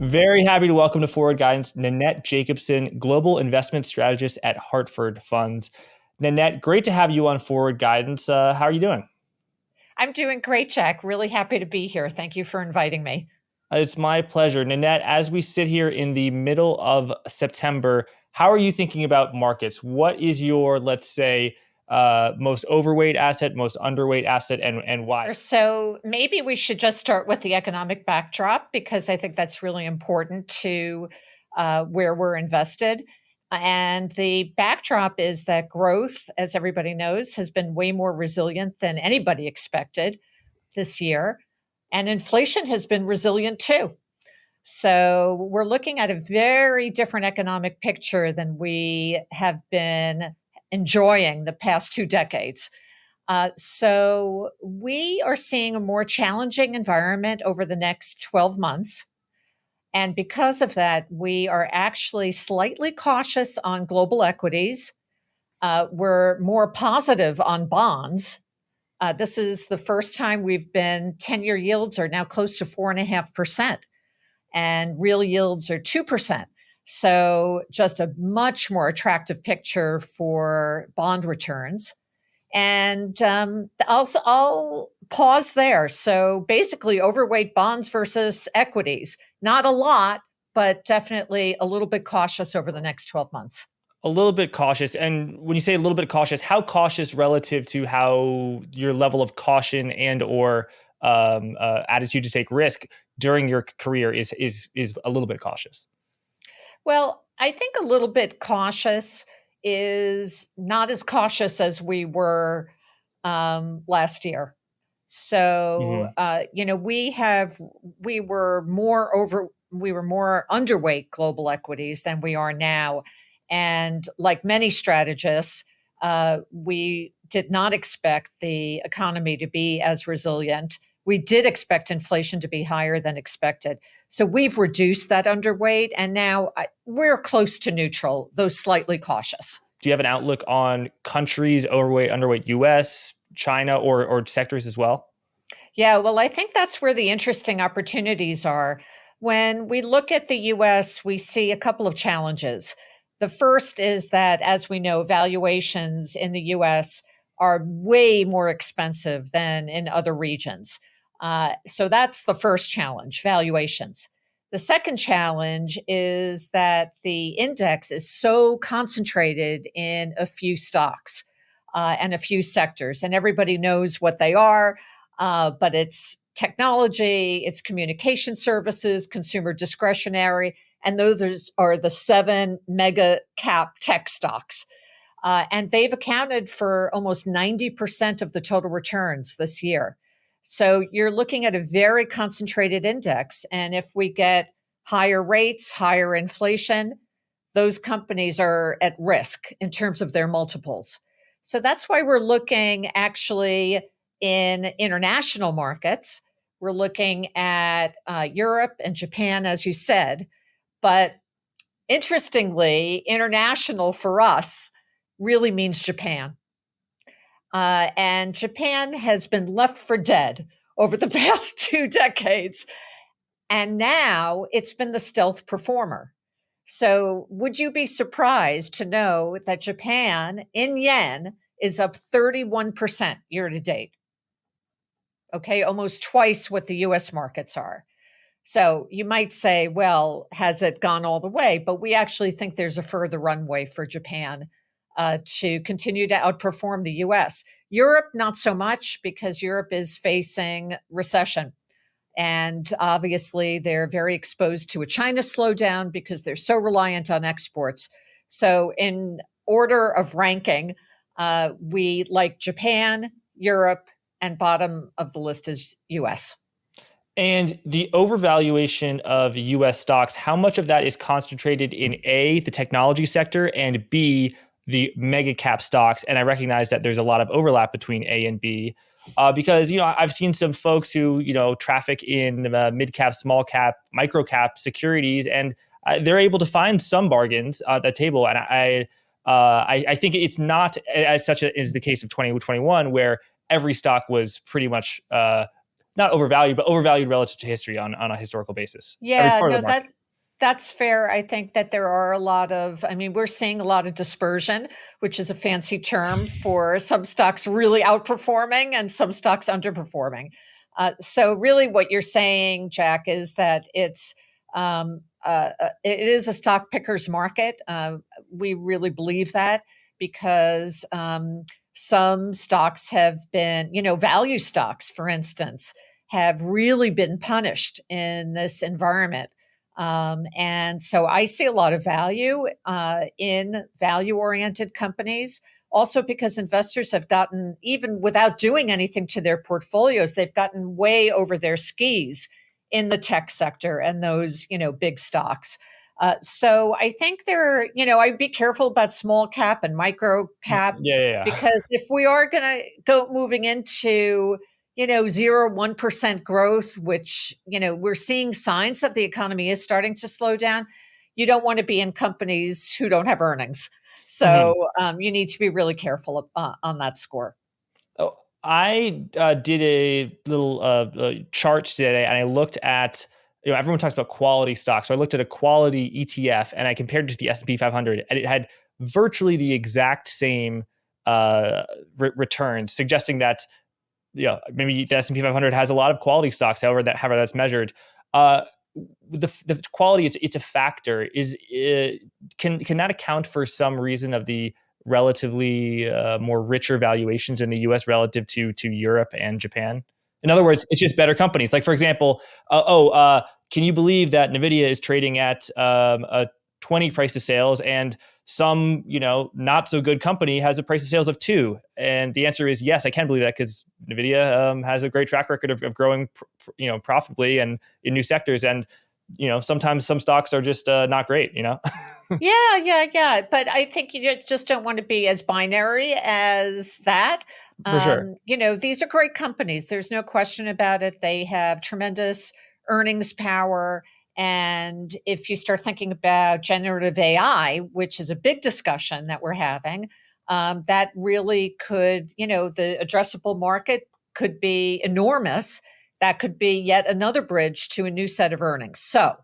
Very happy to welcome to Forward Guidance Nanette Jacobson, Global Investment Strategist at Hartford Funds. Nanette, great to have you on Forward Guidance. How are you doing? I'm doing great, Jack. Really happy to be here. Thank you for inviting me. It's my pleasure. Nanette, as we sit here in the middle of September, how are you thinking about markets? What is your, let's say, most overweight asset, most underweight asset, and why? So maybe we should just start with the economic backdrop because I think that's really important to where we're invested. And the backdrop is that growth, as everybody knows, has been way more resilient than anybody expected this year. And inflation has been resilient too. So we're looking at a very different economic picture than we have been enjoying the past 2 decades. So we are seeing a more challenging environment over the next 12 months. And because of that, we are actually slightly cautious on global equities. We're more positive on bonds. This is the first time we've been 10-year yields are now close to 4.5%, and real yields are 2%. So just a much more attractive picture for bond returns. And I'll pause there. So basically, overweight bonds versus equities. Not a lot, but definitely a little bit cautious over the next 12 months. A little bit cautious. And when you say a little bit cautious, how cautious relative to how your level of caution and or attitude to take risk during your career is a little bit cautious? Well, I think a little bit cautious is not as cautious as we were last year. So, Hmm. we were more underweight global equities than we are now. And like many strategists, we did not expect the economy to be as resilient. We did expect inflation to be higher than expected. So we've reduced that underweight, and now we're close to neutral, though slightly cautious. Do you have an outlook on countries, overweight, underweight, US, China, or sectors as well? Yeah, well, I think that's where the interesting opportunities are. When we look at the US, we see a couple of challenges. The first is that, as we know, valuations in the US are way more expensive than in other regions. So that's the first challenge, valuations. The second challenge is that the index is so concentrated in a few stocks and a few sectors, and everybody knows what they are, but it's technology, it's communication services, consumer discretionary, and those are the seven mega cap tech stocks. And they've accounted for almost 90% of the total returns this year. So you're looking at a very concentrated index. And if we get higher rates, higher inflation, those companies are at risk in terms of their multiples. So that's why we're looking actually in international markets. We're looking at Europe and Japan, as you said. But interestingly, international for us really means Japan. And Japan has been left for dead over the past 2 decades. And now it's been the stealth performer. So, would you be surprised to know that Japan in yen is up 31% year to date? Okay, almost twice what the US markets are. So, you might say, well, has it gone all the way? But we actually think there's a further runway for Japan to continue to outperform the US. Europe, not so much because Europe is facing recession. And obviously, they're very exposed to a China slowdown because they're so reliant on exports. So, in order of ranking, we like Japan, Europe, and bottom of the list is US. And the overvaluation of US stocks, how much of that is concentrated in A, the technology sector, and B, the mega cap stocks? And I recognize that there's a lot of overlap between A and B. Because I've seen some folks who traffic in mid cap, small cap, micro cap securities, and they're able to find some bargains at the table. And I think it's not as such as the case of 2021, where every stock was pretty much not overvalued, but overvalued relative to history on a historical basis. Every Yeah, part of no, the market. that's fair. I think that there are a lot of, I mean, we're seeing a lot of dispersion, which is a fancy term for some stocks really outperforming and some stocks underperforming. So really what you're saying, Jack, is that it is a stock picker's market. We really believe that because some stocks have been, value stocks, for instance, have really been punished in this environment. And so I see a lot of value in value oriented companies. Also, because investors have gotten, even without doing anything to their portfolios, they've gotten way over their skis in the tech sector and those, big stocks. So I think I'd be careful about small cap and micro cap Yeah, yeah, yeah. because if we are going to go moving into 0, 1% growth, which, we're seeing signs that the economy is starting to slow down. You don't want to be in companies who don't have earnings. Mhm. So you need to be really careful on that score. Oh, I did a little chart today, and I looked at, everyone talks about quality stocks. So I looked at a quality ETF, and I compared it to the S&P 500, and it had virtually the exact same returns, suggesting that maybe the S&P 500 has a lot of quality stocks, however that's measured. Uh, the quality, it's a factor. Can that account for some reason of the relatively more richer valuations in the U.S. relative to Europe and Japan? In other words, it's just better companies. Like, for example, can you believe that Nvidia is trading at a 20 price to sales, and some not so good company has a price to sales of 2? And the answer is yes, I can believe that, because Nvidia has a great track record of growing profitably and in new sectors. And sometimes some stocks are just not great. Yeah, yeah, yeah. But I think you just don't want to be as binary as that. For sure. These are great companies. There's no question about it. They have tremendous earnings power. And if you start thinking about generative AI, which is a big discussion that we're having, that really could, the addressable market could be enormous. That could be yet another bridge to a new set of earnings. So,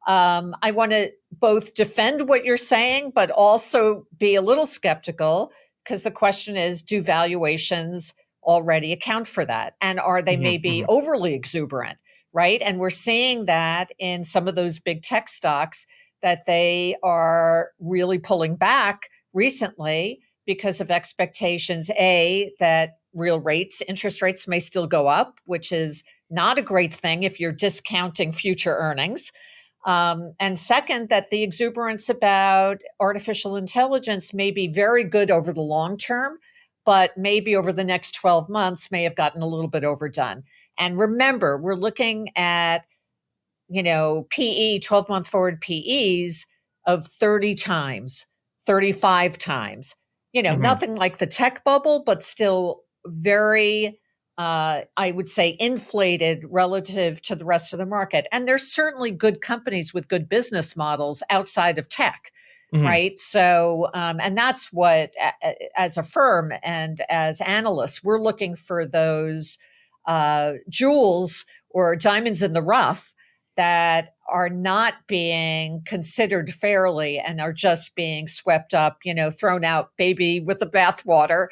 I want to both defend what you're saying, but also be a little skeptical, because the question is, do valuations already account for that? And are they Hmm. maybe Hmm. overly exuberant, right? And we're seeing that in some of those big tech stocks, that they are really pulling back recently because of expectations, that interest rates may still go up, which is not a great thing if you're discounting future earnings. And second, that the exuberance about artificial intelligence may be very good over the long term, but maybe over the next 12 months may have gotten a little bit overdone. And remember, we're looking at, PE, 12-month forward PEs of 30 times, 35 times, Hmm. nothing like the tech bubble, but still very, I would say, inflated relative to the rest of the market. And there's certainly good companies with good business models outside of tech, Hmm. right? So, and that's what, as a firm and as analysts, we're looking for those jewels or diamonds in the rough that are not being considered fairly and are just being swept up, thrown out baby with the bathwater,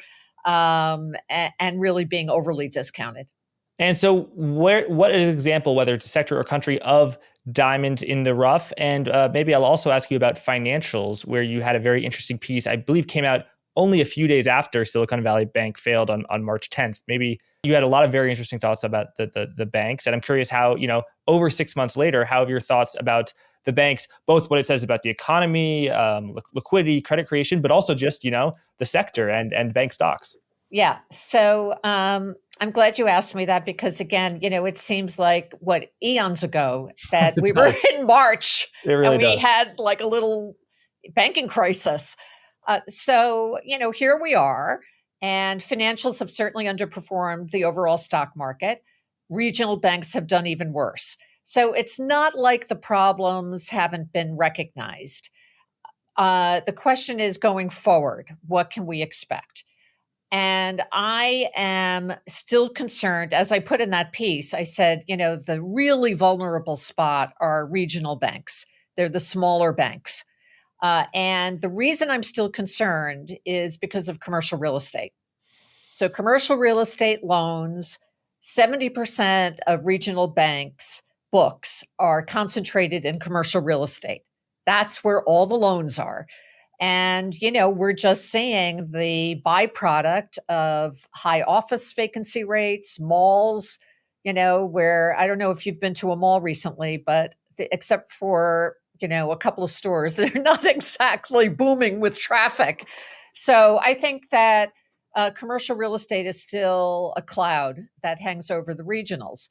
and really being overly discounted. And so, what is an example, whether it's a sector or country, of diamonds in the rough? And maybe I'll also ask you about financials, where you had a very interesting piece, I believe came out only a few days after Silicon Valley Bank failed on March 10th. Maybe you had a lot of very interesting thoughts about the banks. And I'm curious how, over 6 months later, how have your thoughts about the banks, both what it says about the economy, liquidity, credit creation, but also just, the sector and bank stocks? Yeah. So I'm glad you asked me that because, again, it seems like what eons ago that It we were does. in March It and really we does. had like a little banking crisis. So, here we are, and financials have certainly underperformed the overall stock market. Regional banks have done even worse. So it's not like the problems haven't been recognized. The question is, going forward, what can we expect? And I am still concerned, as I put in that piece, I said, the really vulnerable spot are regional banks. They're the smaller banks. And the reason I'm still concerned is because of commercial real estate. So commercial real estate loans, 70% of regional banks' books are concentrated in commercial real estate. That's where all the loans are. And, we're just seeing the byproduct of high office vacancy rates, malls, where I don't know if you've been to a mall recently, but except for, a couple of stores, they're not exactly booming with traffic. So I think that commercial real estate is still a cloud that hangs over the regionals.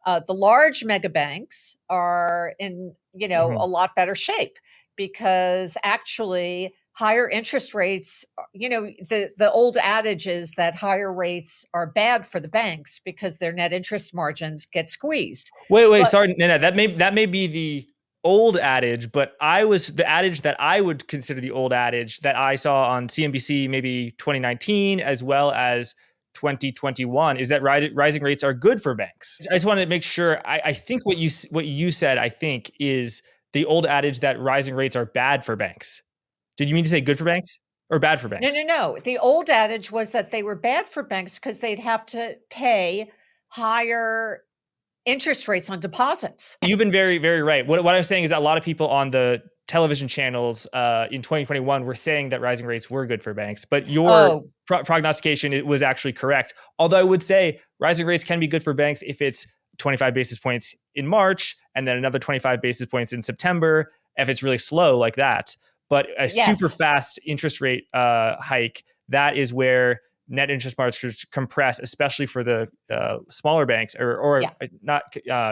The large mega banks are in, Mhm. a lot better shape because actually higher interest rates, the old adage is that higher rates are bad for the banks because their net interest margins get squeezed. Wait, But sorry, Nana. That may be the old adage, but the adage that I would consider the old adage that I saw on CNBC maybe 2019 as well as 2021 is that rising rates are good for banks. I just want to make sure. I think what you said, I think, is the old adage that rising rates are bad for banks. Did you mean to say good for banks or bad for no, banks? no, no. The old adage was that they were bad for banks because they'd have to pay higher interest rates on deposits. You've been very, very right. What I'm saying is that a lot of people on the television channels in 2021 were saying that rising rates were good for banks, but your Oh, prognostication it was actually correct. Although I would say rising rates can be good for banks if it's 25 basis points in March and then another 25 basis points in September, if it's really slow like that. But a super yes. fast interest rate hike, that is where net interest margins compress, especially for the smaller banks or Yeah. not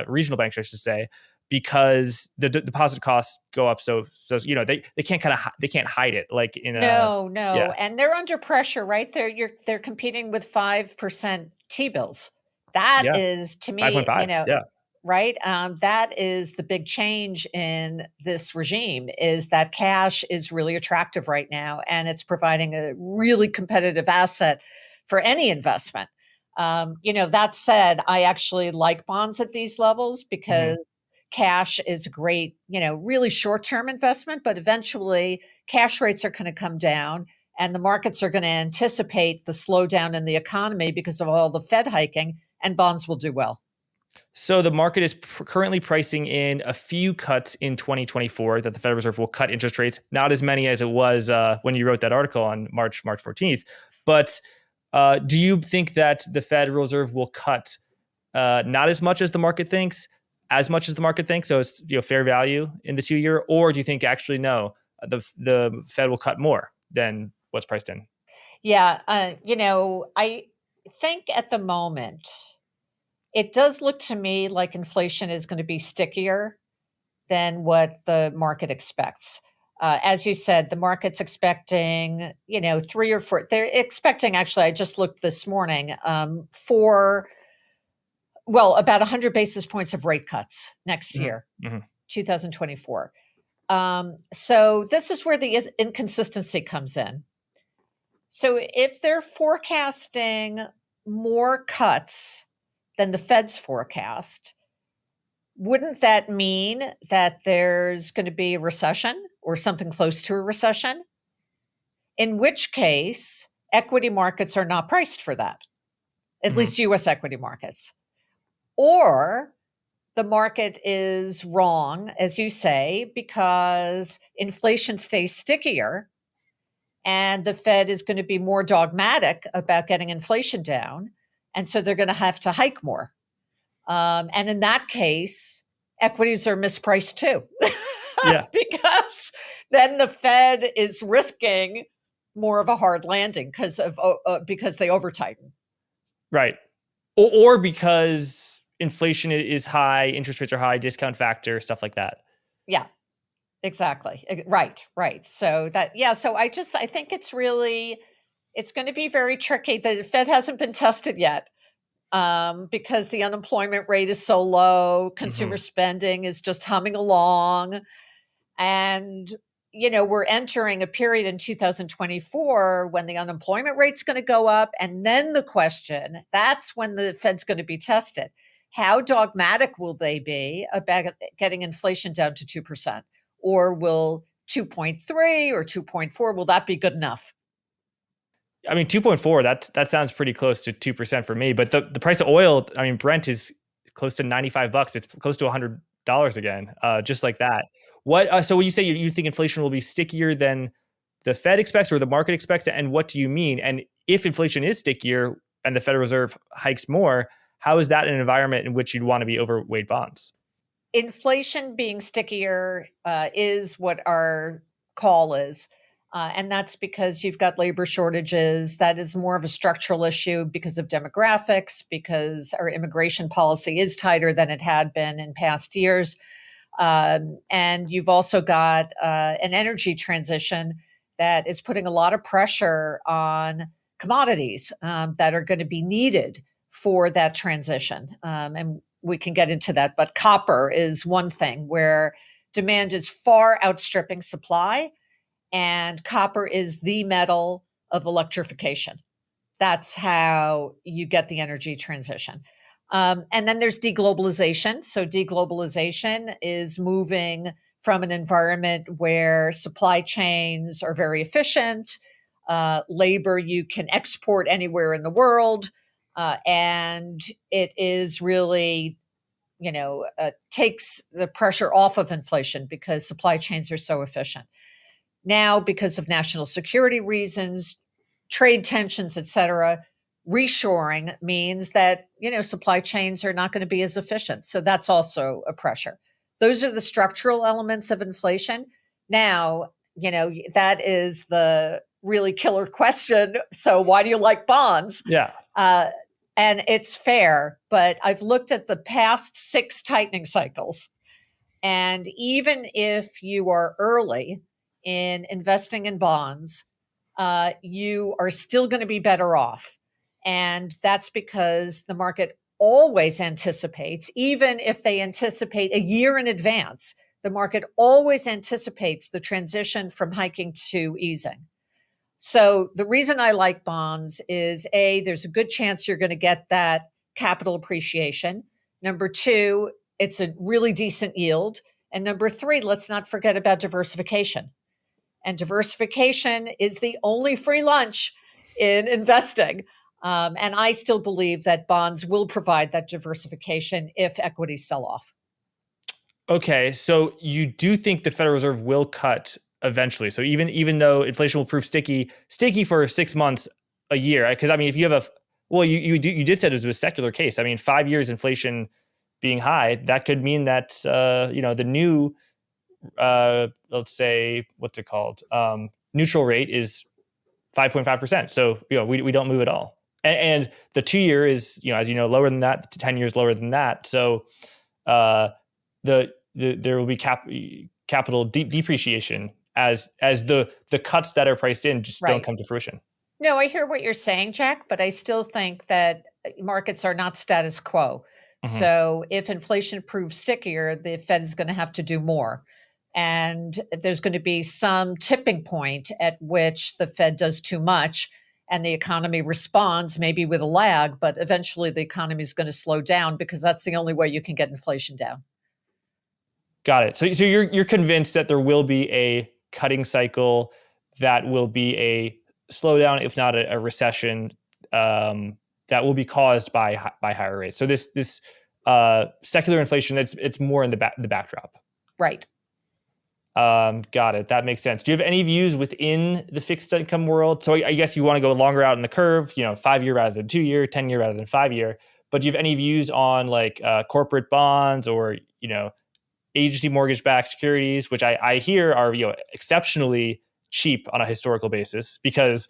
regional banks, I should say, because the deposit costs go up. So they can't they can't hide it like in a No, no. yeah And they're under pressure, right? They're competing with 5% T-bills. That yeah is to me, 5.5 yeah. right? That is the big change in this regime is that cash is really attractive right now, and it's providing a really competitive asset for any investment. That said, I actually like bonds at these levels Mhm. because cash is a great, really short-term investment, but eventually cash rates are going to come down and the markets are going to anticipate the slowdown in the economy because of all the Fed hiking, and bonds will do well. So the market is currently pricing in a few cuts in 2024 that the Federal Reserve will cut interest rates. Not as many as it was when you wrote that article on March 14th. But do you think that the Federal Reserve will cut not as much as the market thinks, as much as the market thinks? So it's fair value in the 2 year, or do you think actually no, the Fed will cut more than what's priced in? Yeah, I think at the moment it does look to me like inflation is going to be stickier than what the market expects. As you said, the market's expecting, 3 or 4. They're expecting, actually, I just looked this morning, about 100 basis points of rate cuts next Mhm. year, Mhm. 2024. So this is where the inconsistency comes in. So if they're forecasting more cuts than the Fed's forecast, wouldn't that mean that there's going to be a recession or something close to a recession? In which case, equity markets are not priced for that, at Mhm. least US equity markets. Or the market is wrong, as you say, because inflation stays stickier and the Fed is going to be more dogmatic about getting inflation down. And so they're going to have to hike more. And in that case, equities are mispriced too, Yeah. because then the Fed is risking more of a hard landing because they over tighten. Right. Or because inflation is high, interest rates are high, discount factor, stuff like that. Yeah, exactly. Right, right. So I think it's going to be very tricky. The Fed hasn't been tested yet because the unemployment rate is so low, consumer Mhm. spending is just humming along. And, we're entering a period in 2024 when the unemployment rate's going to go up. And then the question, that's when the Fed's going to be tested. How dogmatic will they be about getting inflation down to 2%? Or will 2.3 or 2.4, will that be good enough? I mean, 2.4, that sounds pretty close to 2% for me. But the price of oil, I mean, Brent is close to $95. It's close to $100 again, just like that. So when you say you think inflation will be stickier than the Fed expects or the market expects, and what do you mean? And if inflation is stickier and the Federal Reserve hikes more, how is that an environment in which you'd want to be overweight bonds? Inflation being stickier is what our call is. And that's because you've got labor shortages. That is more of a structural issue because of demographics, because our immigration policy is tighter than it had been in past years. And you've also got an energy transition that is putting a lot of pressure on commodities that are going to be needed for that transition. And we can get into that. But copper is one thing where demand is far outstripping supply, and copper is the metal of electrification. That's how you get the energy transition. And then there's deglobalization. So deglobalization is moving from an environment where supply chains are very efficient, labor you can export anywhere in the world, and it is really, takes the pressure off of inflation because supply chains are so efficient. Now, because of national security reasons, trade tensions, et cetera, reshoring means that, supply chains are not going to be as efficient. So that's also a pressure. Those are the structural elements of inflation. Now, that is the really killer question. So why do you like bonds? Yeah. And it's fair, but I've looked at the past 6 tightening cycles. And even if you are early in investing in bonds, you are still going to be better off. And that's because the market always anticipates, even if they anticipate a year in advance, the market always anticipates the transition from hiking to easing. So the reason I like bonds is A, there's a good chance you're going to get that capital appreciation. Number 2, it's a really decent yield. And number 3, let's not forget about diversification. And diversification is the only free lunch in investing. And I still believe that bonds will provide that diversification if equities sell off. Okay, so you do think the Federal Reserve will cut eventually. So even though inflation will prove sticky for 6 months, a year, because I mean, if you have you did say it was a secular case. I mean, 5 years inflation being high, that could mean that the new let's say what's it called neutral rate is 5.5%. So we don't move at all, and the 2-year is as lower than that. The 10 years lower than that. So there will be capital depreciation as the cuts that are priced in just don't come to fruition. No, I hear what you're saying, Jack, but I still think that markets are not status quo. Mm-hmm. So if inflation proves stickier, the Fed is going to have to do more. And there's going to be some tipping point at which the Fed does too much and the economy responds, maybe with a lag, but eventually the economy is going to slow down because that's the only way you can get inflation down. Got it. So you're convinced that there will be a cutting cycle, that will be a slowdown, if not a recession, that will be caused by higher rates. So this secular inflation, it's more in the backdrop. Right. Got it. That makes sense. Do you have any views within the fixed income world? So I guess you want to go longer out in the curve, 5-year rather than 2-year, 10-year rather than 5-year. But do you have any views on like corporate bonds or agency mortgage-backed securities, which I hear are exceptionally cheap on a historical basis because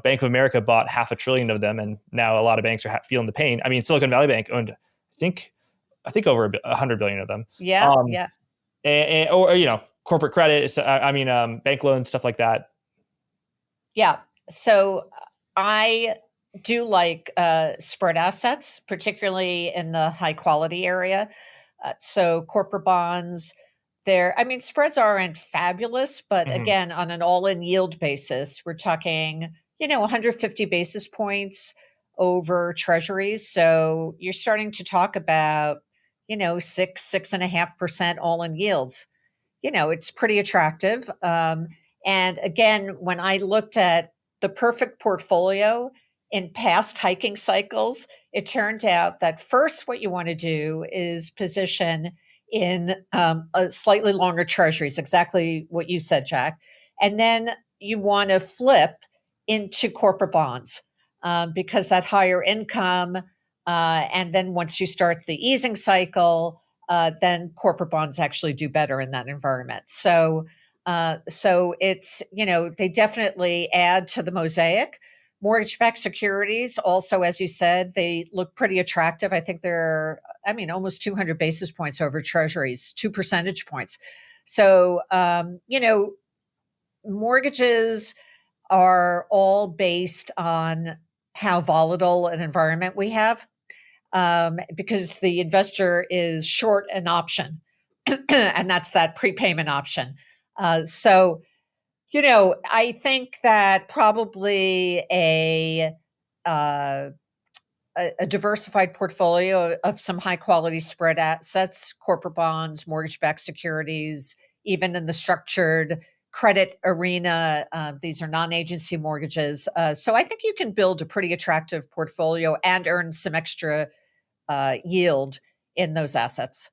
Bank of America bought $500 billion of them, and now a lot of banks are feeling the pain. I mean, Silicon Valley Bank owned, I think over $100 billion of them. Yeah, yeah. Or corporate credit. Bank loans, stuff like that. Yeah. So I do like spread assets, particularly in the high quality area. So corporate bonds, I mean, spreads aren't fabulous, but Hmm. again, on an all-in yield basis, we're talking, 150 basis points over treasuries. So you're starting to talk about, 6.5% all-in yields. It's pretty attractive. And again, when I looked at the perfect portfolio in past hiking cycles, it turned out that first, what you want to do is position in a slightly longer treasuries, exactly what you said, Jack. And then you want to flip into corporate bonds because that higher income. And then once you start the easing cycle, then corporate bonds actually do better in that environment. So it's, they definitely add to the mosaic. Mortgage-backed securities also, as you said, they look pretty attractive. I think they're, almost 200 basis points over treasuries, 2 percentage points. So, mortgages are all based on how volatile an environment we have, because the investor is short an option, and that's that prepayment option. So, I think that probably uh, a diversified portfolio of some high quality spread assets, corporate bonds, mortgage backed securities, even in the structured credit arena. These are non agency mortgages. So I think you can build a pretty attractive portfolio and earn some extra yield in those assets.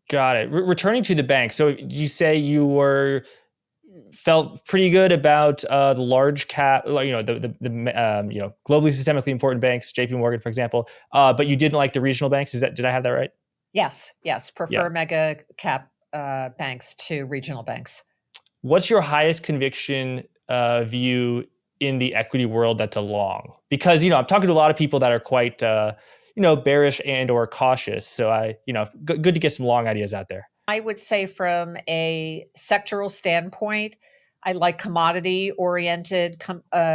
Got it. Returning to the bank. So you say you felt pretty good about the large cap, globally systemically important banks, J.P. Morgan, for example. But you didn't like the regional banks. Did I have that right? Yes, Yeah. prefer mega cap banks to regional banks. What's your highest conviction view in the equity world that's a long? Because I'm talking to a lot of people that are quite bearish and or cautious. So good to get some long ideas out there. I would say from a sectoral standpoint, I like commodity oriented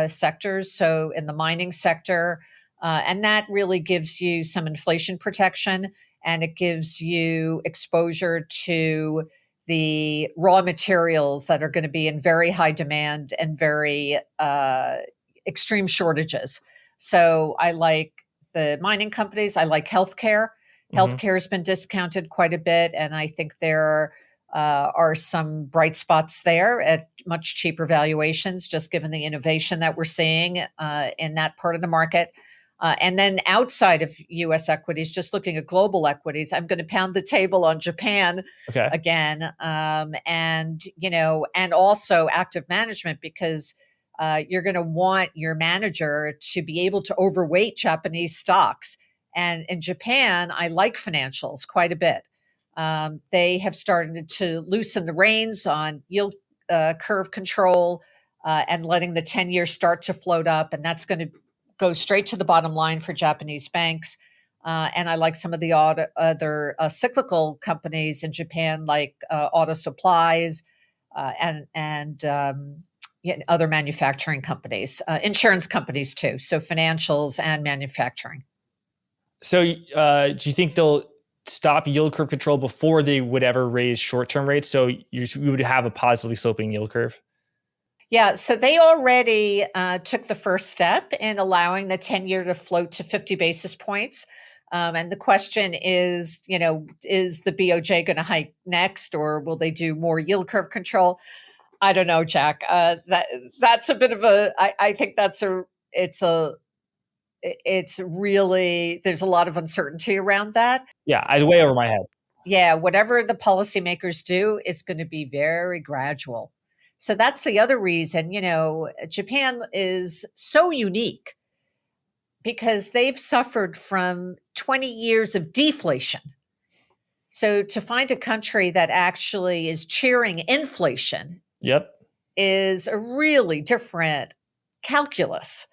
sectors. So in the mining sector, and that really gives you some inflation protection, and it gives you exposure to the raw materials that are going to be in very high demand and very extreme shortages. So I like the mining companies. I like healthcare. Hmm. Healthcare has been discounted quite a bit, and I think there are some bright spots there at much cheaper valuations, just given the innovation that we're seeing in that part of the market. And then outside of US equities, just looking at global equities, I'm going to pound the table on Japan Okay. again. And also active management, because you're going to want your manager to be able to overweight Japanese stocks. And in Japan, I like financials quite a bit. They have started to loosen the reins on yield curve control and letting the 10-year start to float up. And that's going to go straight to the bottom line for Japanese banks. And I like some of the other cyclical companies in Japan, like auto supplies and other manufacturing companies, insurance companies too. So financials and manufacturing. So do you think they'll stop yield curve control before they would ever raise short-term rates? So you would have a positively sloping yield curve? Yeah, so they already took the first step in allowing the 10-year to float to 50 basis points. And the question is, is the BOJ going to hike next, or will they do more yield curve control? I don't know, Jack. That's a bit of I think it's really, there's a lot of uncertainty around that. Yeah, it's way over my head. Yeah, whatever the policymakers do is going to be very gradual. So that's the other reason, Japan is so unique because they've suffered from 20 years of deflation. So to find a country that actually is cheering inflation Yep. is a really different calculus.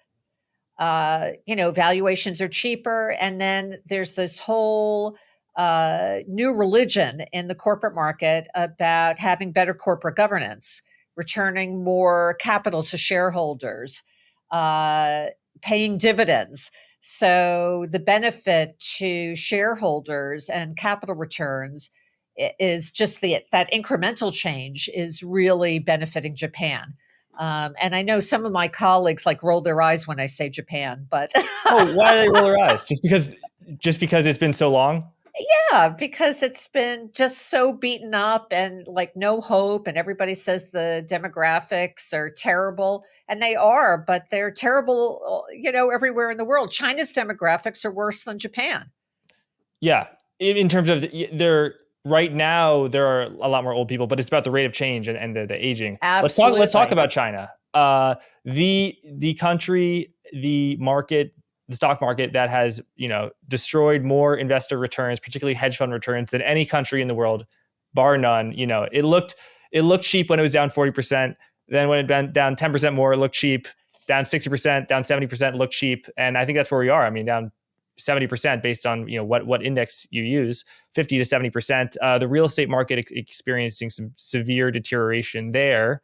Valuations are cheaper. And then there's this whole new religion in the corporate market about having better corporate governance, returning more capital to shareholders, paying dividends. So the benefit to shareholders and capital returns is just that incremental change is really benefiting Japan. And I know some of my colleagues like roll their eyes when I say Japan, but Oh, why do they roll their eyes? Just because it's been so long? yeah, because it's been just so beaten up and like no hope, and everybody says the demographics are terrible, and they are, but they're terrible, everywhere in the world. China's demographics are worse than Japan. Yeah, in terms of there right now, there are a lot more old people, but it's about the rate of change and the aging. Let's talk Absolutely. about China. The country, the market, the stock market that has destroyed more investor returns, particularly hedge fund returns, than any country in the world, bar none. It looked cheap when it was down 40%. Then when it went down 10% more, it looked cheap. Down 60%, down 70% looked cheap, and I think that's where we are. I mean, down 70% based on what index you use, 50 to 70%. The real estate market experiencing some severe deterioration there.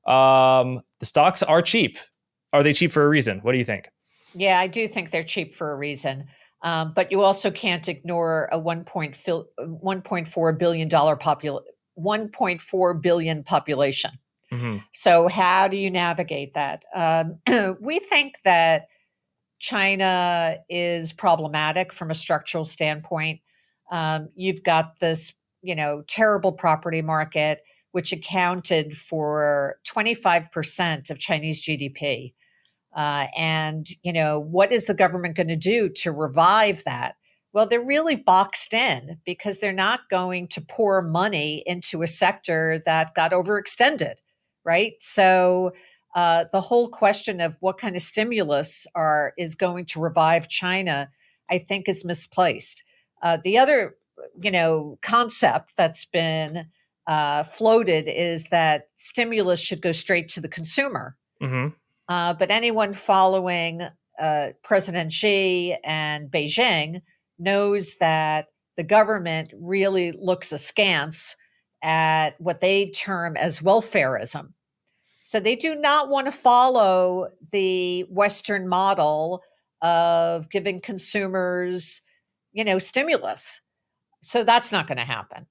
The stocks are cheap. Are they cheap for a reason? What do you think? Yeah, I do think they're cheap for a reason. But you also can't ignore a 1.4 billion dollar 1.4 billion population. Mm-hmm. So how do you navigate that? We think that China is problematic from a structural standpoint. You've got this, terrible property market, which accounted for 25% of Chinese GDP. And, what is the government going to do to revive that? Well, they're really boxed in because they're not going to pour money into a sector that got overextended, right? So the whole question of what kind of stimulus is going to revive China, I think, is misplaced. The other, concept that's been floated is that stimulus should go straight to the consumer. Mm-hmm. But anyone following President Xi and Beijing knows that the government really looks askance at what they term as welfareism. So they do not want to follow the Western model of giving consumers, stimulus. So that's not going to happen.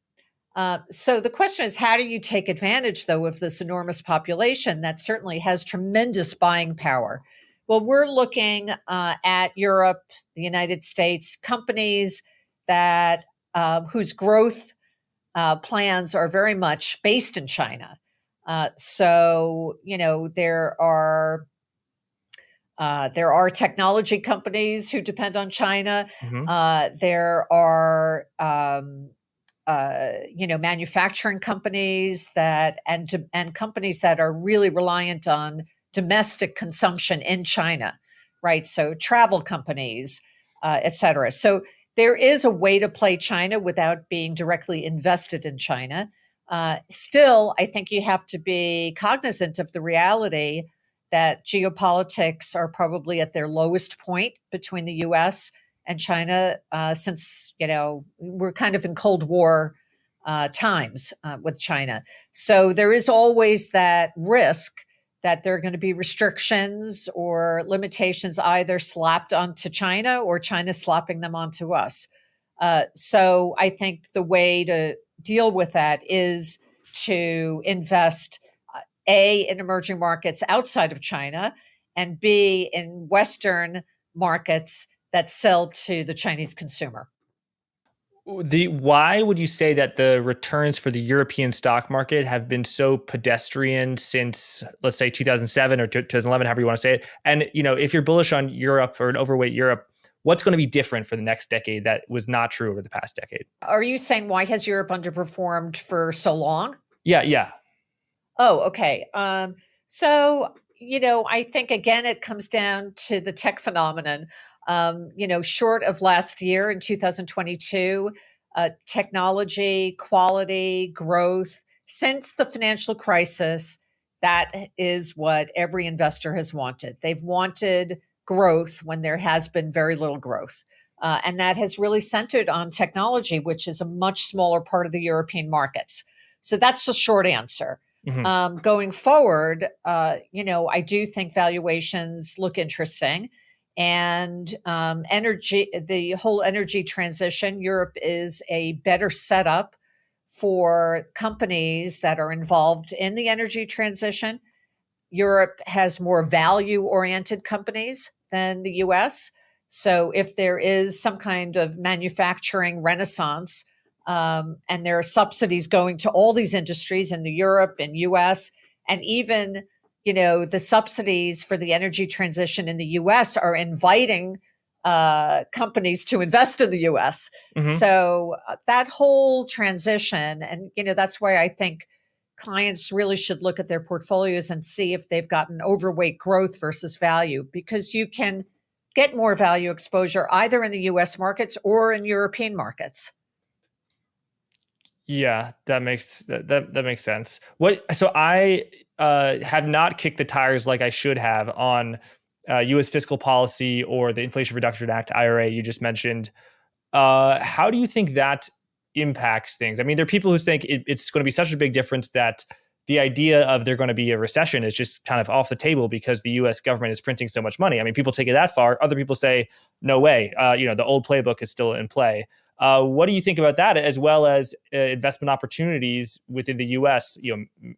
So the question is, how do you take advantage, though, of this enormous population that certainly has tremendous buying power? Well, we're looking at Europe, the United States, companies that whose growth plans are very much based in China. So there are technology companies who depend on China. Mm-hmm. There are manufacturing companies and companies that are really reliant on domestic consumption in China, right? So travel companies, et cetera. So there is a way to play China without being directly invested in China. Still, I think you have to be cognizant of the reality that geopolitics are probably at their lowest point between the U.S. and China since, we're kind of in Cold War times with China. So there is always that risk that there are going to be restrictions or limitations either slapped onto China or China slapping them onto us. So I think the way to deal with that is to invest, A, in emerging markets outside of China, and B, in Western markets that sell to the Chinese consumer. Why would you say that the returns for the European stock market have been so pedestrian since, let's say, 2007 or 2011, however you want to say it? And if you're bullish on Europe or an overweight Europe, what's going to be different for the next decade that was not true over the past decade? Are you saying why has Europe underperformed for so long? Yeah. Oh, okay. So, I think again, it comes down to the tech phenomenon. Short of last year in 2022, technology, quality, growth, since the financial crisis, that is what every investor has wanted. They've wanted growth when there has been very little growth. And that has really centered on technology, which is a much smaller part of the European markets. So that's the short answer. Mm-hmm. Going forward, I do think valuations look interesting, and the whole energy transition. Europe is a better setup for companies that are involved in the energy transition. Europe has more value-oriented companies than the US. So if there is some kind of manufacturing renaissance, and there are subsidies going to all these industries in the Europe and US, and even the subsidies for the energy transition in the US are inviting companies to invest in the US. Mm-hmm. So that whole transition, and that's why I think clients really should look at their portfolios and see if they've got an overweight growth versus value, because you can get more value exposure either in the US markets or in European markets. Yeah, that makes sense. So I have not kicked the tires like I should have on U.S. fiscal policy or the Inflation Reduction Act IRA you just mentioned. How do you think that impacts things? I mean, there are people who think it's going to be such a big difference that the idea of there going to be a recession is just kind of off the table because the U.S. government is printing so much money. I mean, people take it that far. Other people say, no way. The old playbook is still in play. What do you think about that, as well as investment opportunities within the U.S.,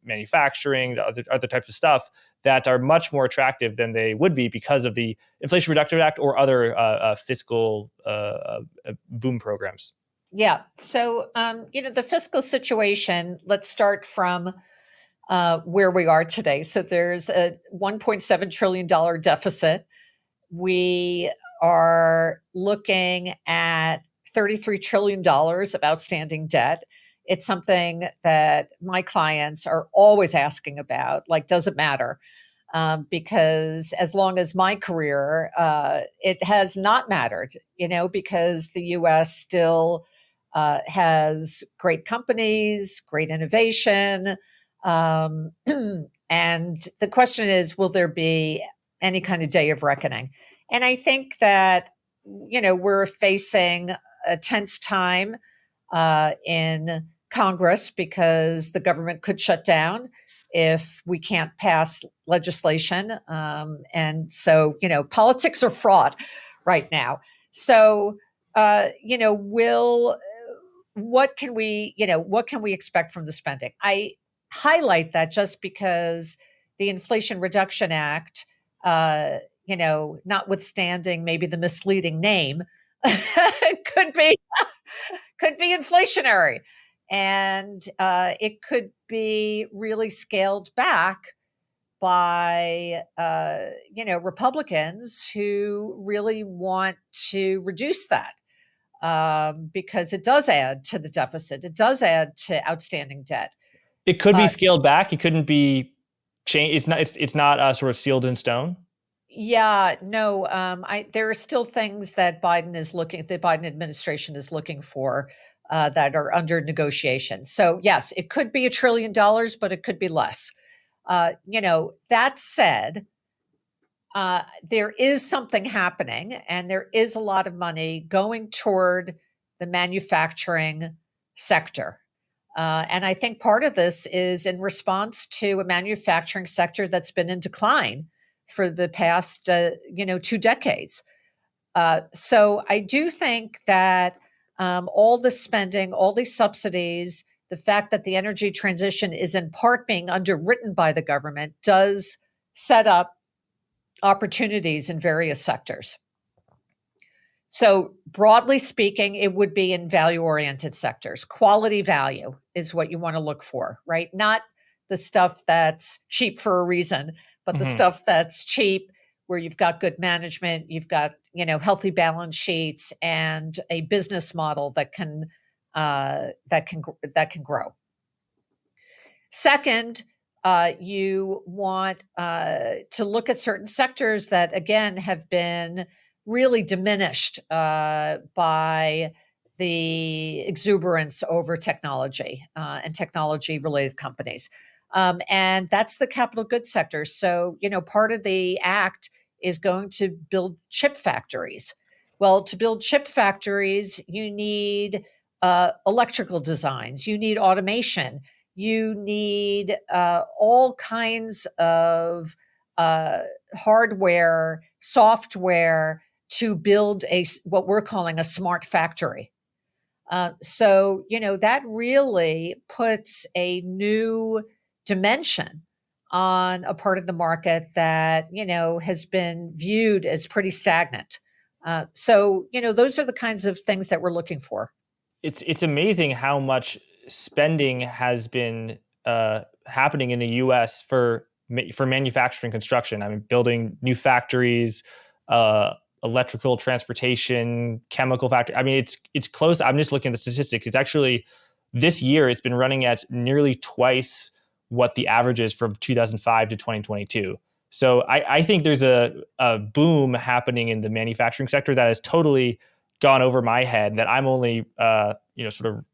manufacturing, other types of stuff that are much more attractive than they would be because of the Inflation Reduction Act or other fiscal boom programs? Yeah. So, the fiscal situation, let's start from where we are today. So there's a $1.7 trillion deficit. We are looking at $33 trillion of outstanding debt. It's something that my clients are always asking about, like, does it matter? Because as long as my career, it has not mattered, because the US still has great companies, great innovation. And the question is, will there be any kind of day of reckoning? And I think that, we're facing a tense time in Congress because the government could shut down if we can't pass legislation. And so, politics are fraught right now. So, what can we expect from the spending? I highlight that just because the Inflation Reduction Act, notwithstanding maybe the misleading name, could be inflationary, and it could be really scaled back by Republicans who really want to reduce that, because it does add to the deficit. It does add to outstanding debt. It could be scaled back. It couldn't be changed. It's not sort of sealed in stone. Yeah, no, there are still things that the Biden administration is looking for that are under negotiation. So yes, it could be $1 trillion, but it could be less. That said, there is something happening, and there is a lot of money going toward the manufacturing sector. And I think part of this is in response to a manufacturing sector that's been in decline for the past, 2 decades. So I do think that all the spending, all these subsidies, the fact that the energy transition is in part being underwritten by the government does set up opportunities in various sectors. So broadly speaking, it would be in value-oriented sectors. Quality value is what you want to look for, right? Not the stuff that's cheap for a reason, but the stuff that's cheap where you've got good management, you've got, healthy balance sheets and a business model that can grow. Second, you want to look at certain sectors that, again, have been really diminished by the exuberance over technology and technology-related companies. And that's the capital goods sector. So, part of the act is going to build chip factories. Well, to build chip factories, you need electrical designs, you need automation, you need all kinds of hardware, software to build what we're calling a smart factory. That really puts a new dimension on a part of the market that, has been viewed as pretty stagnant. Those are the kinds of things that we're looking for. It's amazing how much spending has been happening in the U.S. for manufacturing construction. I mean, building new factories, electrical, transportation, chemical factory. I mean, it's close. I'm just looking at the statistics. It's actually this year it's been running at nearly twice what the average is from 2005 to 2022. So I think there's a boom happening in the manufacturing sector that has totally gone over my head, that I'm only sort of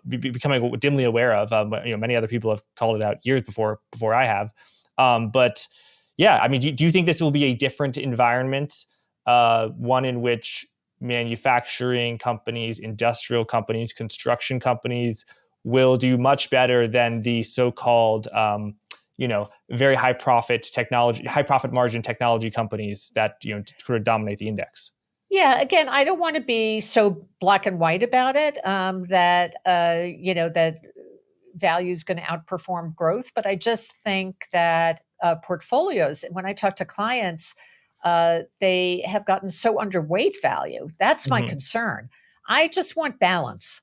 becoming dimly aware of. Many other people have called it out years before I have. But yeah, I mean, do you think this will be a different environment, one in which manufacturing companies, industrial companies, construction companies will do much better than the so-called very high profit margin technology companies that sort of dominate the index? Yeah, again, I don't want to be so black and white about it, that value is going to outperform growth. But I just think that portfolios, when I talk to clients, they have gotten so underweight value. That's my Mm-hmm. concern. I just want balance.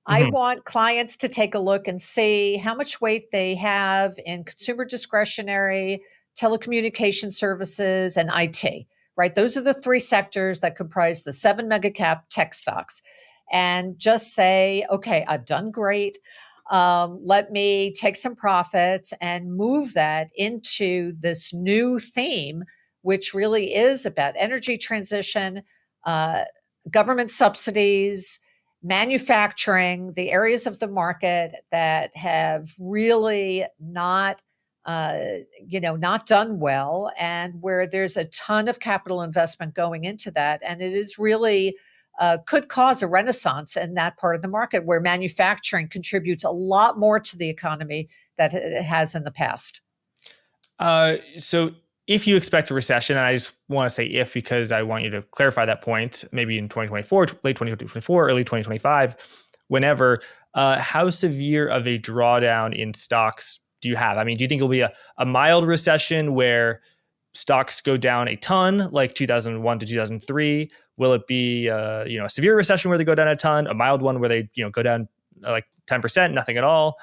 I Mm-hmm. want clients to take a look and see how much weight they have in consumer discretionary, telecommunication services, and IT, right? Those are the three sectors that comprise the 7 mega cap tech stocks. And just say, okay, I've done great. Let me take some profits and move that into this new theme, which really is about energy transition, uh, government subsidies, manufacturing, the areas of the market that have really not done well, and where there's a ton of capital investment going into that. And it is really could cause a renaissance in that part of the market where manufacturing contributes a lot more to the economy than it has in the past. So if you expect a recession, and I just want to say if, because I want you to clarify that point, maybe in 2024, late 2024, early 2025, whenever, how severe of a drawdown in stocks do you have? I mean, do you think it'll be a mild recession where stocks go down a ton, like 2001 to 2003? Will it be a severe recession where they go down a ton, a mild one where they go down like 10%, nothing at all?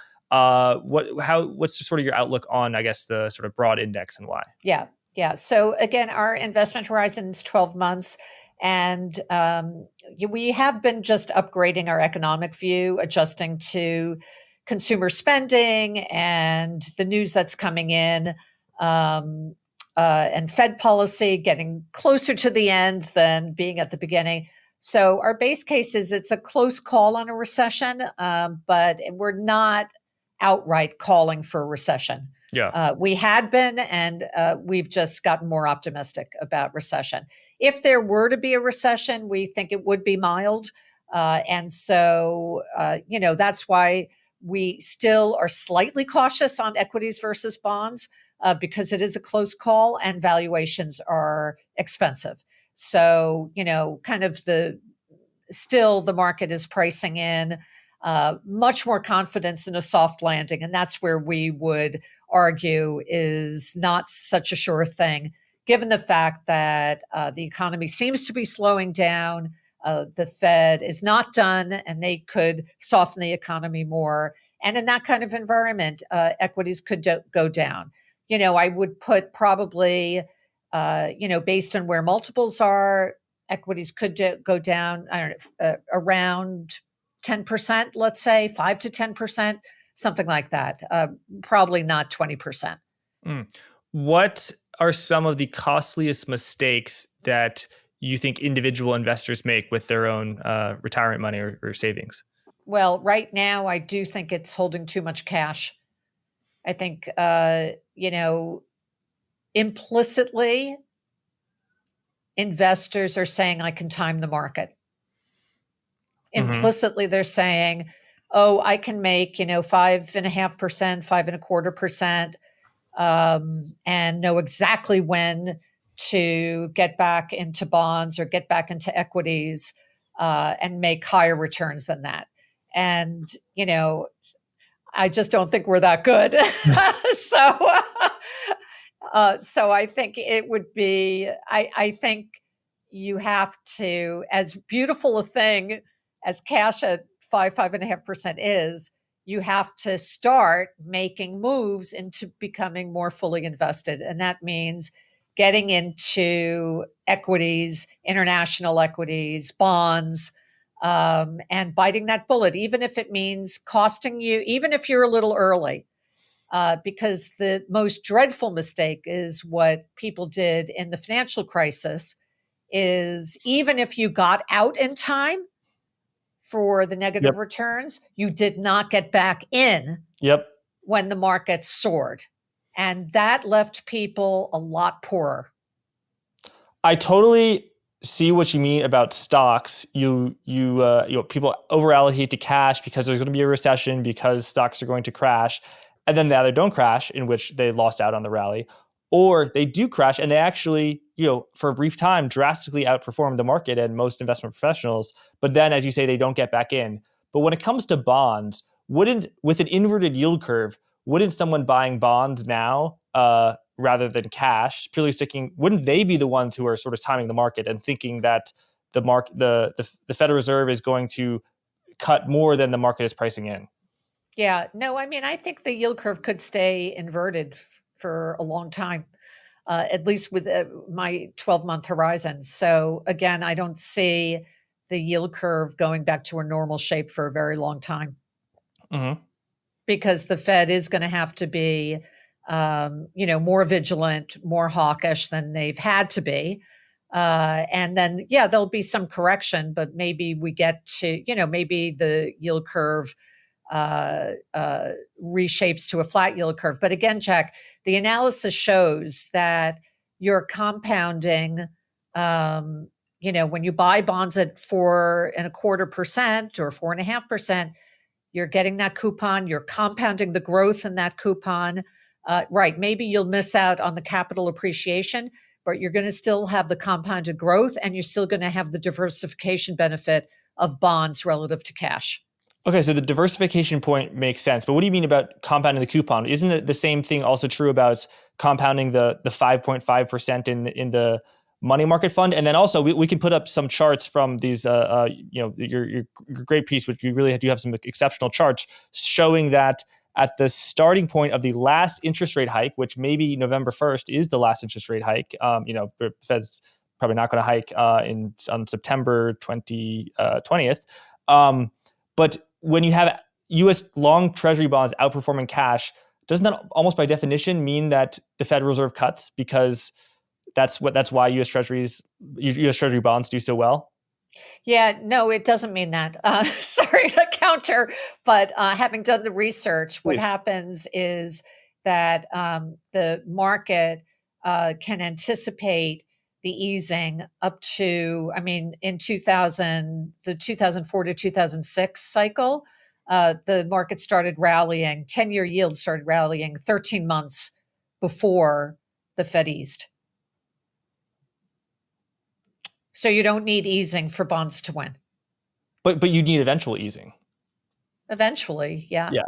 What's sort of your outlook on, I guess, the sort of broad index, and why? Yeah. Yeah. So again, our investment horizon is 12 months. And we have been just upgrading our economic view, adjusting to consumer spending and the news that's coming in, and Fed policy getting closer to the end than being at the beginning. So our base case is it's a close call on a recession, but we're not outright calling for a recession. Yeah. We had been, and we've just gotten more optimistic about recession. If there were to be a recession, we think it would be mild. That's why we still are slightly cautious on equities versus bonds, because it is a close call and valuations are expensive. So, kind of the market is pricing in much more confidence in a soft landing. And that's where we would argue is not such a sure thing, given the fact that the economy seems to be slowing down. The Fed is not done, and they could soften the economy more. And in that kind of environment, equities could go down. I would put probably, based on where multiples are, equities could go down, I don't know, around 10%, let's say 5 to 10%, something like that. Probably not 20%. Mm. What are some of the costliest mistakes that you think individual investors make with their own retirement money or savings? Well, right now, I do think it's holding too much cash. I think, implicitly, investors are saying, I can time the market. Mm-hmm. Implicitly, they're saying, oh, I can make, 5.5%, 5.25%, and know exactly when to get back into bonds or get back into equities. and make higher returns than that. And, I just don't think we're that good. so, so I think it would be, I think you have to, as beautiful a thing as cash at 5.5% is, you have to start making moves into becoming more fully invested. And that means getting into equities, international equities, bonds, and biting that bullet, even if it means costing you, even if you're a little early. Because the most dreadful mistake is what people did in the financial crisis is even if you got out in time for the negative Yep. returns, you did not get back in Yep. when the market soared. And that left people a lot poorer. I totally see what you mean about stocks. People over allocate to cash because there's going to be a recession, because stocks are going to crash, and then they either don't crash, in which they lost out on the rally, or they do crash and they actually, for a brief time, drastically outperform the market and most investment professionals. But then, as you say, they don't get back in. But when it comes to bonds, with an inverted yield curve, wouldn't someone buying bonds now, rather than cash, purely sticking, wouldn't they be the ones who are sort of timing the market and thinking that the Federal Reserve is going to cut more than the market is pricing in? Yeah, no, I mean, I think the yield curve could stay inverted for a long time, at least with my 12-month horizon. So again, I don't see the yield curve going back to a normal shape for a very long time. Mm-hmm. Because the Fed is going to have to be, more vigilant, more hawkish than they've had to be. And then, yeah, there'll be some correction, but maybe we get to, maybe the yield curve reshapes to a flat yield curve. But again, Jack, the analysis shows that you're compounding. When you buy bonds at 4.25% or 4.5%, you're getting that coupon. You're compounding the growth in that coupon. Right? Maybe you'll miss out on the capital appreciation, but you're going to still have the compounded growth, and you're still going to have the diversification benefit of bonds relative to cash. Okay, so the diversification point makes sense, but what do you mean about compounding the coupon? Isn't it the same thing also true about compounding the 5.5% in the money market fund? And then also we can put up some charts from these, your great piece, which you really do have some exceptional charts showing that at the starting point of the last interest rate hike, which maybe November 1st is the last interest rate hike. The Fed's probably not going to hike on September 20th. But when you have U.S. long Treasury bonds outperforming cash, doesn't that almost by definition mean that the Federal Reserve cuts, because that's why U.S. Treasury bonds do so well? Yeah, no, it doesn't mean that. Sorry to counter, but having done the research, what Please. happens is that the market can anticipate the easing up to, in the 2004 to 2006 cycle, the market started rallying, 10-year yields started rallying 13 months before the Fed eased. So you don't need easing for bonds to win. But you need eventual easing. Eventually, yeah. Yeah.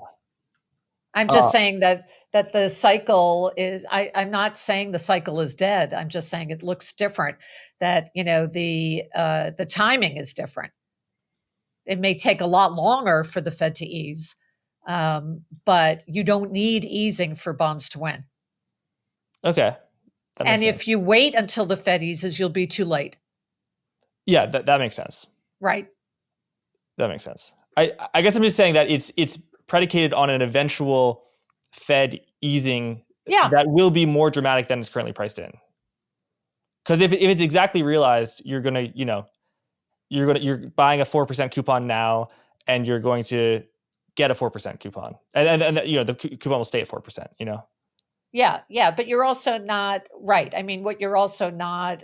I'm just saying that the cycle is, I'm not saying the cycle is dead. I'm just saying it looks different, that, the timing is different. It may take a lot longer for the Fed to ease, but you don't need easing for bonds to win. Okay. And if you wait until the Fed eases, you'll be too late. Yeah, that makes sense. Right. That makes sense. I guess I'm just saying that it's predicated on an eventual Fed easing that will be more dramatic than is currently priced in. Because if it's exactly realized, you're buying a 4% coupon now, and you're going to get a 4% coupon, and the coupon will stay at 4%. Yeah, but you're also not right. What you're also not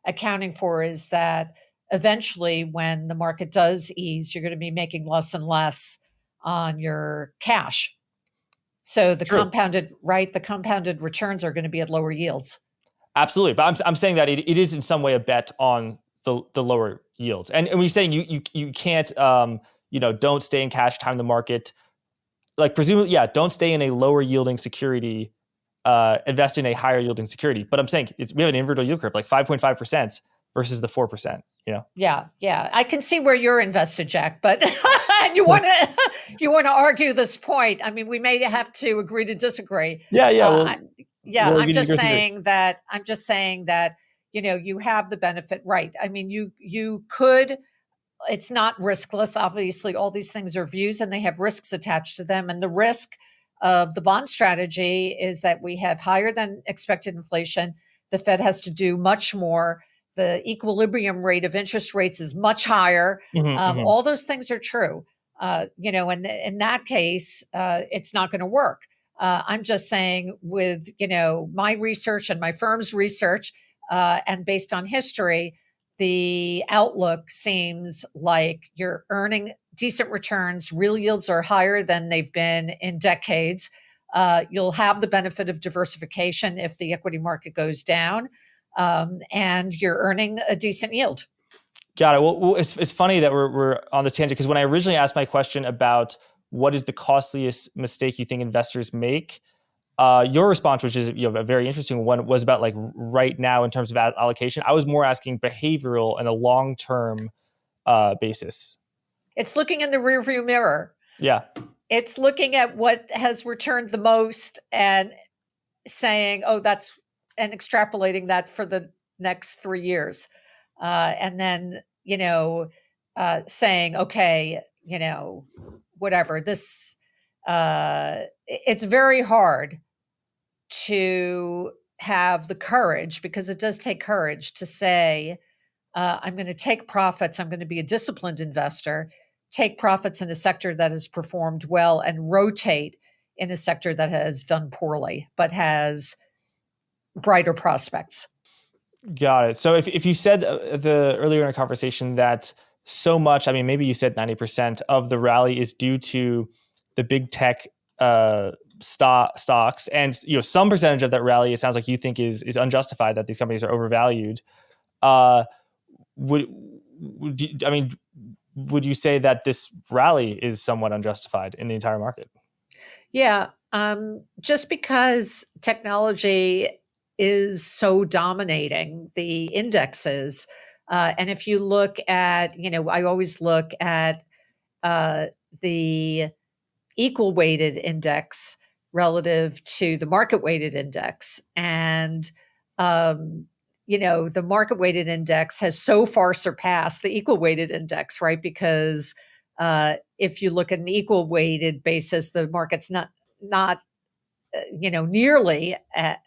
accounting for is that eventually, when the market does ease, you're going to be making less and less on your cash. So the compounded returns are going to be at lower yields. Absolutely, but I'm saying that it is in some way a bet on the lower yields. And when you're saying you can't don't stay in cash, time the market, like presumably, yeah, don't stay in a lower yielding security, invest in a higher yielding security. But I'm saying we have an inverted yield curve, like 5.5% versus the 4%. Yeah, yeah. I can see where you're invested, Jack, but you want to you want to argue this point. I mean, we may have to agree to disagree. Yeah, yeah. Uh, Well, yeah, we'll get to go through it. I'm just saying that you have the benefit, right? I mean, you could. It's not riskless. Obviously, all these things are views, and they have risks attached to them. And the risk of the bond strategy is that we have higher than expected inflation. The Fed has to do much more. The equilibrium rate of interest rates is much higher. All those things are true. And in that case, it's not going to work. I'm just saying, with my research and my firm's research, and based on history, the outlook seems like you're earning decent returns. Real yields are higher than they've been in decades. You'll have the benefit of diversification if the equity market goes down. And you're earning a decent yield. Got it. Well, it's funny that we're on this tangent, because when I originally asked my question about what is the costliest mistake you think investors make, your response, which is a very interesting one, was about like right now in terms of allocation. I was more asking behavioral and a long term basis. It's looking in the rearview mirror. Yeah. It's looking at what has returned the most and saying, oh, that's, and extrapolating that for the next 3 years. And then, saying, okay, whatever this, it's very hard to have the courage, because it does take courage to say, I'm going to take profits. I'm going to be a disciplined investor, take profits in a sector that has performed well, and rotate in a sector that has done poorly, but has brighter prospects. Got it. So if you said the earlier in our conversation that so much, I mean, maybe you said 90% of the rally is due to the big tech stocks, and some percentage of that rally, it sounds like you think is unjustified, that these companies are overvalued. Would you say that this rally is somewhat unjustified in the entire market? Yeah. Just because technology is so dominating the indexes. And if you look at, I always look at the equal weighted index relative to the market weighted index. And, the market weighted index has so far surpassed the equal weighted index, right? Because if you look at an equal weighted basis, the market's not nearly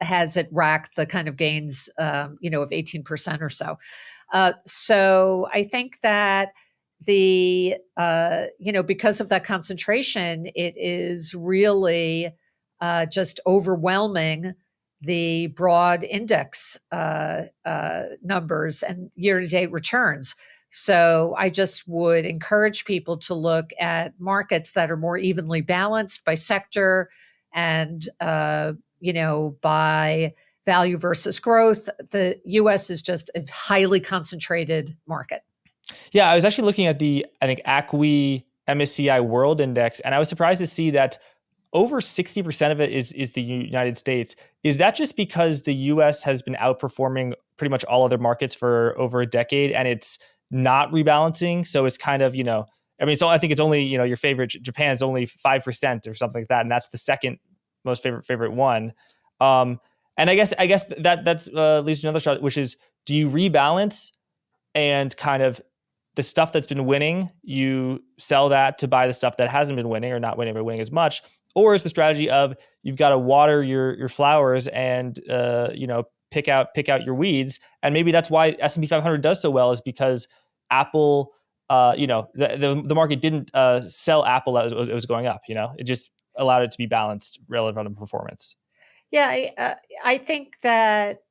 has it racked the kind of gains, of 18% or so. So I think that because of that concentration, it is really just overwhelming the broad index numbers and year-to-date returns. So I just would encourage people to look at markets that are more evenly balanced by sector and, by value versus growth. The U.S. is just a highly concentrated market. Yeah, I was actually looking at the, I think, ACWI MSCI World Index, and I was surprised to see that over 60% of it is the United States. Is that just because the U.S. has been outperforming pretty much all other markets for over a decade, and it's not rebalancing? So it's kind of, I think it's only, your favorite, Japan's only 5% or something like that, and that's the second most favorite one. And I guess that's leads to another shot, which is, do you rebalance and kind of the stuff that's been winning, you sell that to buy the stuff that hasn't been winning or not winning, but winning as much? Or is the strategy of you've got to water your flowers and pick out your weeds? And maybe that's why S&P 500 does so well, is because Apple, the market didn't sell Apple as it was going up. It just allowed it to be balanced relative to performance. Yeah, I think that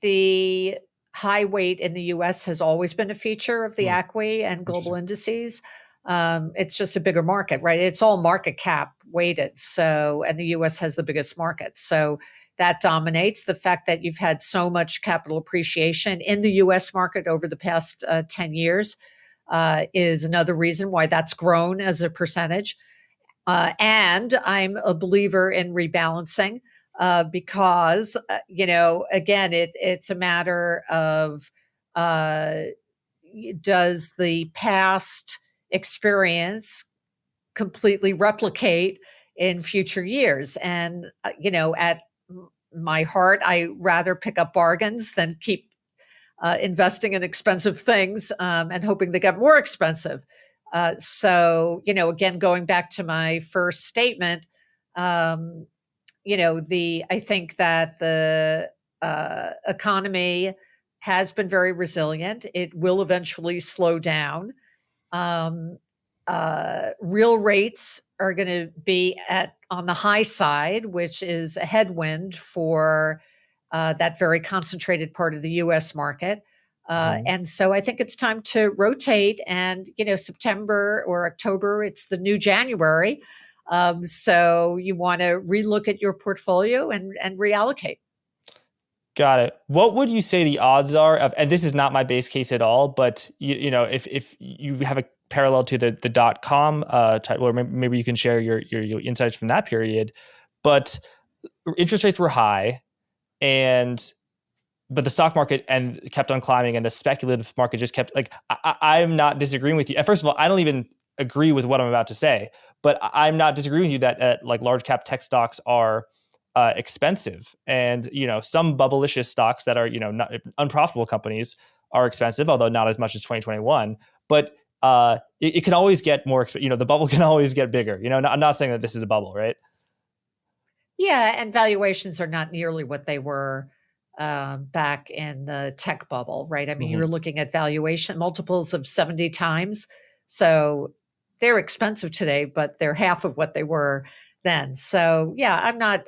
the high weight in the U.S. has always been a feature of the ACWI and global indices. It's just a bigger market, right? It's all market cap weighted. So, and the US has the biggest market. So that dominates. The fact that you've had so much capital appreciation in the US market over the past 10 years is another reason why that's grown as a percentage. And I'm a believer in rebalancing because, again, it's a matter of uh, does the past experience completely replicate in future years? And, at my heart, I rather pick up bargains than keep investing in expensive things and hoping they get more expensive. So, again, going back to my first statement, um, I think that the economy has been very resilient. It will eventually slow down. Um, Real rates are going to be on the high side, which is a headwind for that very concentrated part of the U.S. market. And so I think it's time to rotate. And September or October, it's the new January. So you want to relook at your portfolio and reallocate. Got it. What would you say the odds are of, and this is not my base case at all, but if you have a parallel to the .com type, or maybe you can share your insights from that period, but interest rates were high, but the stock market and kept on climbing, and the speculative market just kept like. I'm not disagreeing with you. First of all, I don't even agree with what I'm about to say, but I'm not disagreeing with you that like large cap tech stocks are expensive, and some bubblicious stocks that are not unprofitable companies are expensive, although not as much as 2021. But it can always get more expensive. The bubble can always get bigger. I'm not saying that this is a bubble, right? Yeah, and valuations are not nearly what they were back in the tech bubble, right? I mean, Mm-hmm. you're looking at valuation multiples of 70 times. So they're expensive today, but they're half of what they were then. So, yeah, I'm not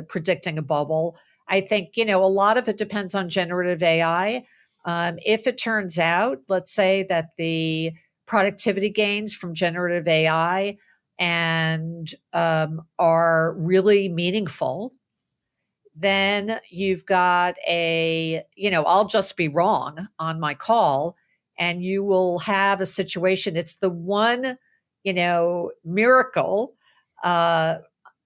predicting a bubble. I think, a lot of it depends on generative AI. If it turns out, let's say that the productivity gains from generative AI and are really meaningful, then you've got I'll just be wrong on my call, and you will have a situation. It's the one, miracle uh,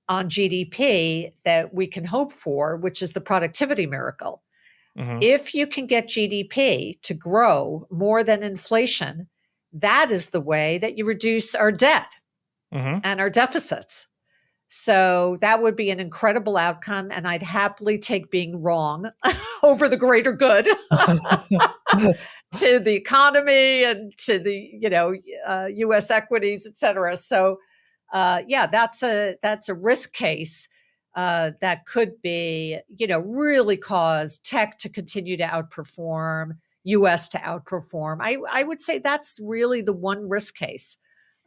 on GDP that we can hope for, which is the productivity miracle. Mm-hmm. If you can get GDP to grow more than inflation, that is the way that you reduce our debt Mm-hmm. and our deficits. So that would be an incredible outcome. And I'd happily take being wrong over the greater good to the economy and to the, US equities, et cetera. So yeah, that's a risk case that could be, really cause tech to continue to outperform, US to outperform. I would say that's really the one risk case.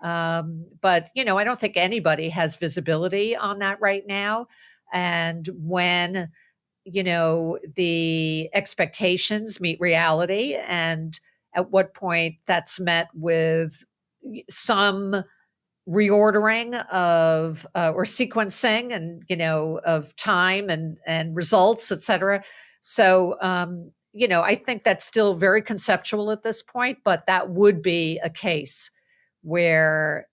But I don't think anybody has visibility on that right now. And when the expectations meet reality, and at what point that's met with some reordering of or sequencing and of time and results, et cetera. So I think that's still very conceptual at this point, but that would be a case where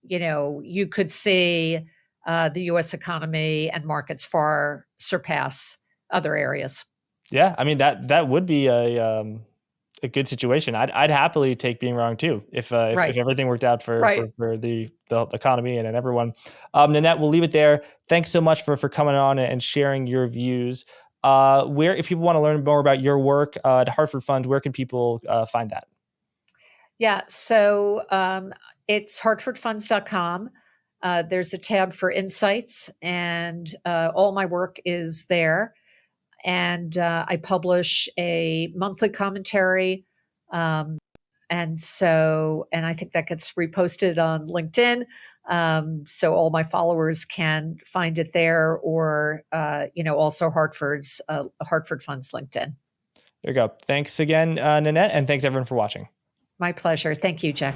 you could see the U.S. economy and markets far surpass other areas. Yeah, I mean that would be a good situation. I'd happily take being wrong too if Right. everything worked out for Right. the economy and everyone. Nanette, we'll leave it there. Thanks so much for coming on and sharing your views. Where, if people want to learn more about your work at Hartford Funds, where can people find that? Yeah. So it's hartfordfunds.com. There's a tab for insights, and all my work is there. And I publish a monthly commentary. And I think that gets reposted on LinkedIn. So all my followers can find it there, or, also Hartford Funds LinkedIn. There you go. Thanks again, Nanette, and thanks everyone for watching. My pleasure. Thank you, Jack.